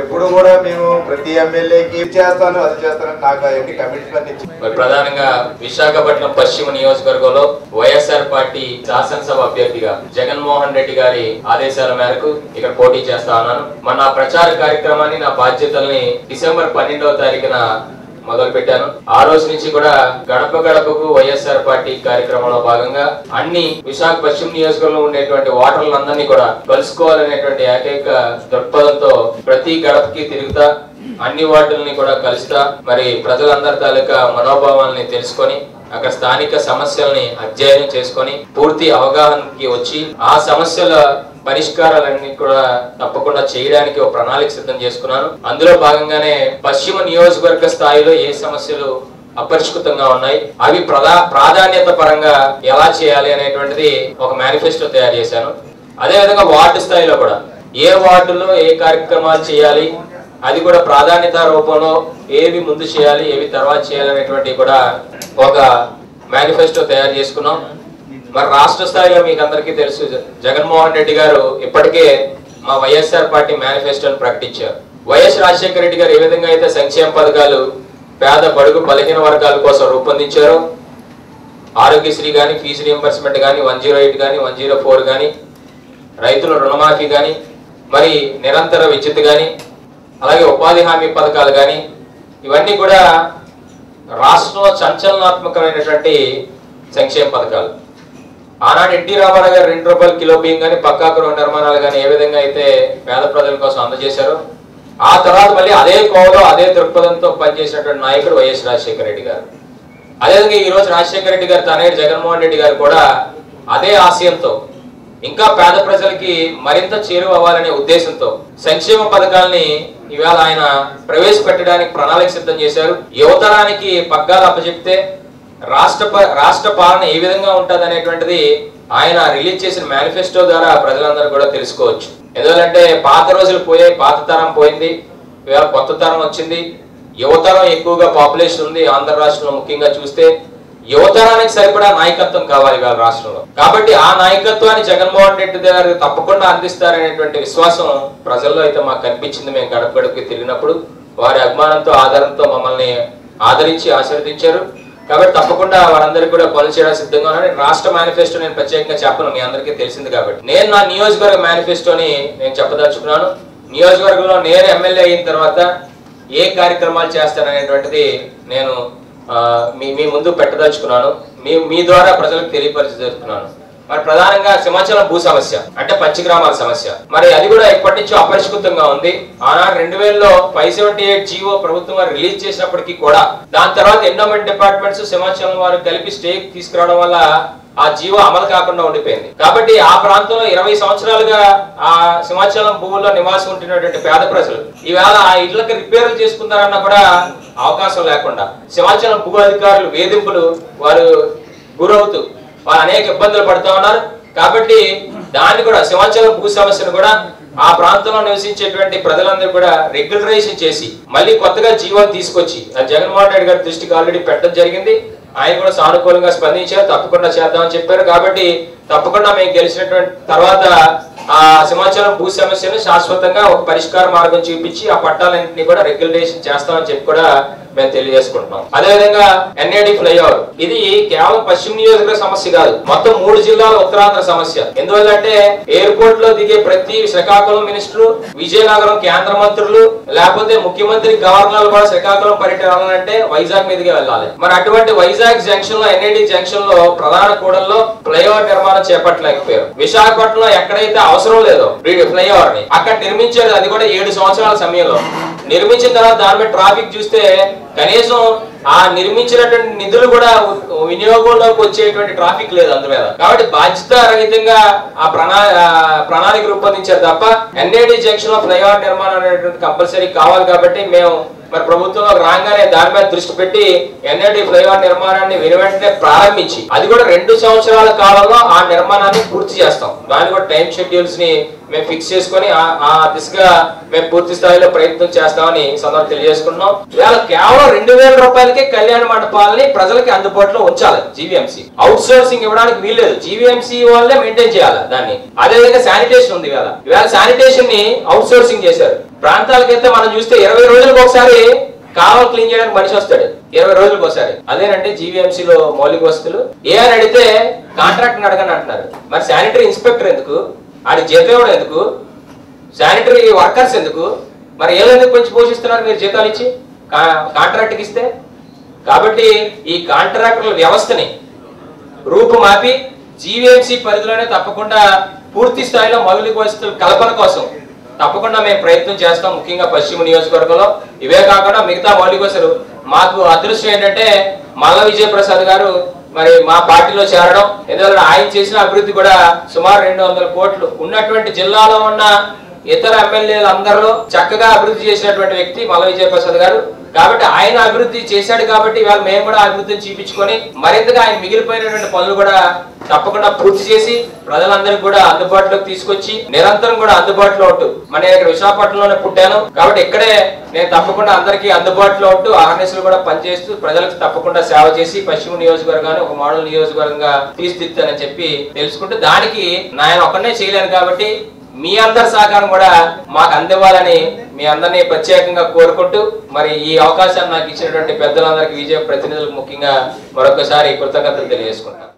ఎప్పుడు కూడా మేము ప్రతి ఎమ్మెల్యేకి చేస్తాను అది చేస్తానని నాకు ఎన్ని కమిట్మెంట్ ఇచ్చి ప్రధానంగా విశాఖపట్నం పశ్చిమ నియోజకవర్గంలో వైఎస్ఆర్ పార్టీ శాసనసభ అభ్యర్థిగా జగన్మోహన్ రెడ్డి గారి ఆదేశాల మేరకు ఇక్కడ పోటీ చేస్తా ఉన్నాను. మన ప్రచార కార్యక్రమాన్ని నా బాధ్యతల్ని డిసెంబర్ 12వ తారీఖున మొదలు పెట్టాను. ఆ రోజు నుంచి కూడా గడప గడపకు వైఎస్ఆర్ పార్టీ కార్యక్రమంలో భాగంగా అన్ని విశాఖ పశ్చిమ నియోజకవర్గంలో ఉండేటువంటి ఓటర్లందరినీ కూడా కలుసుకోవాలనేటువంటి ఏకైక దృక్పథంతో ప్రతి గడపకి తిరుగుతా అన్ని వార్డుల్ని కూడా కలుస్తా మరి ప్రజలందరి తాలూకా మనోభావాలని తెలుసుకొని అక్కడ స్థానిక సమస్యల్ని అధ్యయనం చేసుకొని పూర్తి అవగాహనకి వచ్చి ఆ సమస్యల పరిష్కారాలన్నీ కూడా తప్పకుండా చేయడానికి ఒక ప్రణాళిక సిద్ధం చేసుకున్నాను. అందులో భాగంగానే పశ్చిమ నియోజకవర్గ స్థాయిలో ఏ సమస్యలు అపరిష్కృతంగా ఉన్నాయి, అవి ప్రాధాన్యత పరంగా ఎలా చేయాలి అనేటువంటిది ఒక మేనిఫెస్టో తయారు చేశాను. అదేవిధంగా వార్డు స్థాయిలో కూడా ఏ వార్డులో ఏ కార్యక్రమాలు చేయాలి, అది కూడా ప్రాధాన్యత రూపంలో ఏవి ముందు చేయాలి ఏవి తర్వాత చేయాలి అనేటువంటి కూడా ఒక మేనిఫెస్టో తయారు చేసుకున్నాం. మరి రాష్ట్ర స్థాయిలో మీకు అందరికీ తెలుసు, జగన్మోహన్ రెడ్డి గారు ఇప్పటికే మా వైఎస్ఆర్ పార్టీ మేనిఫెస్టోని ప్రకటించారు. వైఎస్ రాజశేఖర రెడ్డి గారు ఏ విధంగా అయితే సంక్షేమ పథకాలు పేద బడుగు బలహీన వర్గాల కోసం రూపొందించారో, ఆరోగ్యశ్రీ కానీ, ఫీజు రియంబర్స్మెంట్ కానీ, 108 కానీ, 104 కానీ, రైతుల రుణమాఫీ కానీ, మరి నిరంతర విద్యుత్ కానీ, అలాగే ఉపాధి హామీ పథకాలు కానీ, ఇవన్నీ కూడా రాష్ట్రంలో సంచలనాత్మకమైనటువంటి సంక్షేమ పథకాలు. ఆనాడు ఎన్టీ రామారావు గారు 2 రూపాయల కిలో బియ్యం కానీ, పక్కా గృహ నిర్మాణాలు కానీ ఏ విధంగా అయితే పేద ప్రజల కోసం అందజేశారో, ఆ తర్వాత మళ్ళీ అదే కోవలో అదే దృక్పథంతో పనిచేసినటువంటి నాయకుడు వైఎస్ రాజశేఖర రెడ్డి గారు. అదేవిధంగా ఈ రోజు రాజశేఖర రెడ్డి గారు తనయుడు జగన్మోహన్ రెడ్డి గారు కూడా అదే ఆశయంతో ఇంకా పేద ప్రజలకి మరింత చేరువ అవ్వాలనే ఉద్దేశంతో సంక్షేమ పథకాలని ఇవాళ ఆయన ప్రవేశపెట్టడానికి ప్రణాళిక సిద్ధం చేశారు. యువతరానికి పగ్గాలు అప్పచెప్తే రాష్ట్ర పాలన ఏ విధంగా ఉంటుంది అనేటువంటిది ఆయన రిలీజ్ చేసిన మేనిఫెస్టో ద్వారా ప్రజలందరూ కూడా తెలుసుకోవచ్చు. ఎందుకంటే పాత రోజులు పోయాయి, పాత తరం పోయింది, ఇవాళ కొత్త తరం వచ్చింది. యువతరం ఎక్కువగా పాపులేషన్ ఉంది ఆంధ్ర రాష్ట్రంలో. ముఖ్యంగా చూస్తే యువతరానికి సరిపడా నాయకత్వం కావాలి ఇవాళ రాష్ట్రంలో. కాబట్టి ఆ నాయకత్వాన్ని జగన్మోహన్ రెడ్డి గారు తప్పకుండా అందిస్తారనేటువంటి విశ్వాసం ప్రజల్లో అయితే మాకు కనిపించింది. మేము గడప గడపకి తిరిగినప్పుడు వారి అభిమానంతో ఆధారంతో మమ్మల్ని ఆదరించి ఆశీర్వదించారు. కాబట్టి తప్పకుండా వారందరికీ కూడా పనులు చేయడానికి సిద్ధంగా ఉన్నాను. రాష్ట్ర మేనిఫెస్టో నేను ప్రత్యేకంగా చెప్పను, మీ అందరికీ తెలిసింది కాబట్టి. నేను నా నియోజకవర్గ మేనిఫెస్టోని నేను చెప్పదలుచుకున్నాను. నియోజకవర్గంలో నేను ఎమ్మెల్యే అయిన తర్వాత ఏ కార్యక్రమాలు చేస్తాననేటువంటిది నేను మీ ముందు పెట్టదలుచుకున్నాను. మీ ద్వారా ప్రజలకు తెలియపరచదలుచుకున్నాను. మరి ప్రధానంగా సింహాచలం భూ సమస్య అంటే పంచగ్రామాల సమస్య, మరి అది కూడా ఇప్పటి నుంచో అపరిష్కృతంగా ఉంది. ఆనాడు 2000లో 578 జీవో ప్రభుత్వం వారు రిలీజ్ చేసినప్పటికీ కూడా దాని తర్వాత ఎండోమెంట్ డిపార్ట్మెంట్స్ సింహాచలం వారు కలిపి స్టేక్ తీసుకురావడం వల్ల ఆ జీవో అమలు కాకుండా ఉండిపోయింది. కాబట్టి ఆ ప్రాంతంలో 20 సంవత్సరాలుగా ఆ సింహాచలం భూముల్లో నివాసం ఉంటున్నటువంటి పేద ప్రజలు ఈవేళ ఆ ఇళ్లకి రిపేర్లు చేసుకుంటారన్నా కూడా అవకాశం లేకుండా సింహాచలం భూ అధికారులు వేధింపులు వారు గురవుతూ వారు అనేక ఇబ్బందులు పడుతూ ఉన్నారు. కాబట్టి దాన్ని కూడా సింహాచలం భూ సమస్యను కూడా ఆ ప్రాంతంలో నివసించేటువంటి ప్రజలందరూ కూడా రెగ్యులరైజేషన్ చేసి మళ్ళీ కొత్తగా జీవోని తీసుకొచ్చి జగన్మోహన్ రెడ్డి గారి దృష్టికి ఆల్రెడీ పెట్టడం జరిగింది. ఆయన కూడా సానుకూలంగా స్పందించారు, తప్పకుండా చేద్దామని చెప్పారు. కాబట్టి తప్పకుండా మేము గెలిచినటువంటి తర్వాత ఆ సింహాచలం భూ సమస్యను శాశ్వతంగా ఒక పరిష్కార మార్గం చూపించి ఆ పట్టాలన్నింటినీ కూడా రెగ్యులరేషన్ చేస్తామని చెప్పి కూడా మేము తెలియజేసుకుంటున్నాం. అదేవిధంగా ఎన్ఏడి ఫ్లైఓవర్ ఇది కేవలం పశ్చిమ నియోజకవర్గ సమస్య కాదు, మొత్తం 3 జిల్లాల ఉత్తరాంధ్ర సమస్య. ఎందువల్లంటే ఎయిర్పోర్ట్ లో దిగే ప్రతి శ్రీకాకుళం మినిస్టరు, విజయనగరం కేంద్ర మంత్రులు, లేకపోతే ముఖ్యమంత్రి గవర్నర్లు కూడా శ్రీకాకుళం పర్యటనాలంటే వైజాగ్ మీదుగా వెళ్ళాలి. మరి అటువంటి వైజాగ్ జంక్షన్ లో ఎన్ఏడి జంక్షన్ లో ప్రధాన కూడల్లో ఫ్లైఓవర్ నిర్మాణం చేపట్టలేకపోయారు. విశాఖపట్నంలో ఎక్కడైతే అవసరం లేదో ఫ్లైఓవర్ ని అక్కడ నిర్మించారు. అది కూడా 7 సంవత్సరాల సమయంలో నిర్మించిన తర్వాత దాని మీద ట్రాఫిక్ చూస్తే కనీసం ఆ నిర్మించినటువంటి నిధులు కూడా వినియోగంలోకి వచ్చేటువంటి ట్రాఫిక్ లేదు అందుమీద. కాబట్టి బాధ్యత రహితంగా ఆ ప్రణాళిక రూపొందించారు తప్ప ఎన్ఏడి జంక్షన్ లో ఫ్లైఓవర్ నిర్మాణం అనేటువంటి కంపల్సరీ కావాలి. కాబట్టి మేము మరి ప్రభుత్వంలో రాగానే దాని మీద దృష్టి పెట్టి ఎన్ఏడి ఫ్లైఓవర్ నిర్మాణాన్ని వెంటనే ప్రారంభించి అది కూడా 2 సంవత్సరాల కాలంలో ఆ నిర్మాణాన్ని పూర్తి చేస్తాం. దాని కూడా టైం షెడ్యూల్స్ ని మేము ఫిక్స్ చేసుకొని ఆ దిశగా మేము పూర్తి స్థాయిలో ప్రయత్నం చేస్తామని సందర్భంగా తెలియజేసుకుంటున్నాం. ఇవాళ కేవలం 2000 రూపాయలకే కళ్యాణ మండపాలని ప్రజలకి అందుబాటులో ఉంచాలి. జీవీఎంసీ అవుట్ సోర్సింగ్ ఇవ్వడానికి వీల్లేదు, జీవీఎంసీ వాళ్ళే మెయింటైన్ చేయాలి దాన్ని. అదేవిధంగా శానిటేషన్ ఉంది. ఇవాళ శానిటేషన్ ని అవుట్ సోర్సింగ్ చేశారు. ప్రాంతాలకైతే మనం చూస్తే 20 రోజులకు ఒకసారి కాలువలు క్లీన్ చేయడానికి మనిషి వస్తాడు, 20 రోజులకు ఒకసారి. అదేనంటే జీవీఎంసీలో మౌలిక వస్తువులు ఏ అని అడిగితే కాంట్రాక్ట్ అడగని అంటున్నారు. మరి శానిటరీ ఇన్స్పెక్టర్ ఎందుకు, ఆడి జీతం ఎందుకు, శానిటరీ వర్కర్స్ ఎందుకు, మరి ఏళ్ళెందుకు పెంచి పోషిస్తున్నారు మీరు జీతాలు ఇచ్చి కాంట్రాక్ట్కి ఇస్తే? కాబట్టి ఈ కాంట్రాక్టుల వ్యవస్థని రూపుమాపి జీవీఎంసీ పరిధిలోనే తప్పకుండా పూర్తి స్థాయిలో మౌలిక వసతుల కల్పన కోసం తప్పకుండా మేము ప్రయత్నం చేస్తాం. ముఖ్యంగా పశ్చిమ నియోజకవర్గంలో ఇవే కాకుండా మిగతా మౌలిక వసతులు. మాకు అదృష్టం ఏంటంటే మల్ల విజయప్రసాద్ గారు మరి మా పార్టీలో చేరడం, ఎందుకంటే ఆయన చేసిన అభివృద్ధి కూడా సుమారు 200 కోట్లు ఉన్నటువంటి జిల్లాలో ఉన్న ఇతర ఎమ్మెల్యేలు అందరూ చక్కగా అభివృద్ధి చేసినటువంటి వ్యక్తి మల్ల విజయప్రసాద్ గారు. కాబట్టి ఆయన అభివృద్ధి చేశాడు కాబట్టి ఇవాళ మేము కూడా అభివృద్ధిని చూపించుకొని మరింతగా ఆయన మిగిలిపోయినటువంటి పనులు కూడా తప్పకుండా పూర్తి చేసి ప్రజలందరికీ కూడా అందుబాటులోకి తీసుకొచ్చి నిరంతరం కూడా అందుబాటులో ఉంటూ, మన ఇక్కడ విశాఖపట్నంలోనే పుట్టాను కాబట్టి ఇక్కడే నేను తప్పకుండా అందరికీ అందుబాటులో ఉంటూ ఆర్ఎన్ఎస్లు కూడా పనిచేస్తూ ప్రజలకు తప్పకుండా సేవ చేసి పశ్చిమ నియోజకవర్గాన్ని ఒక మోడల్ నియోజకవర్గంగా తీర్చిదిద్దానని చెప్పి తెలుసుకుంటూ, దానికి నేను ఒక్కనే చేయలేను కాబట్టి మీ అందరి సహకారం కూడా మాకు అందివ్వాలని మీ అందరినీ ప్రత్యేకంగా కోరుకుంటూ, మరి ఈ అవకాశాన్ని నాకు ఇచ్చినటువంటి పెద్దలందరికీ విజయ ప్రతినిధులకు ముఖ్యంగా మరొకసారి కృతజ్ఞతలు తెలియజేసుకుంటాను.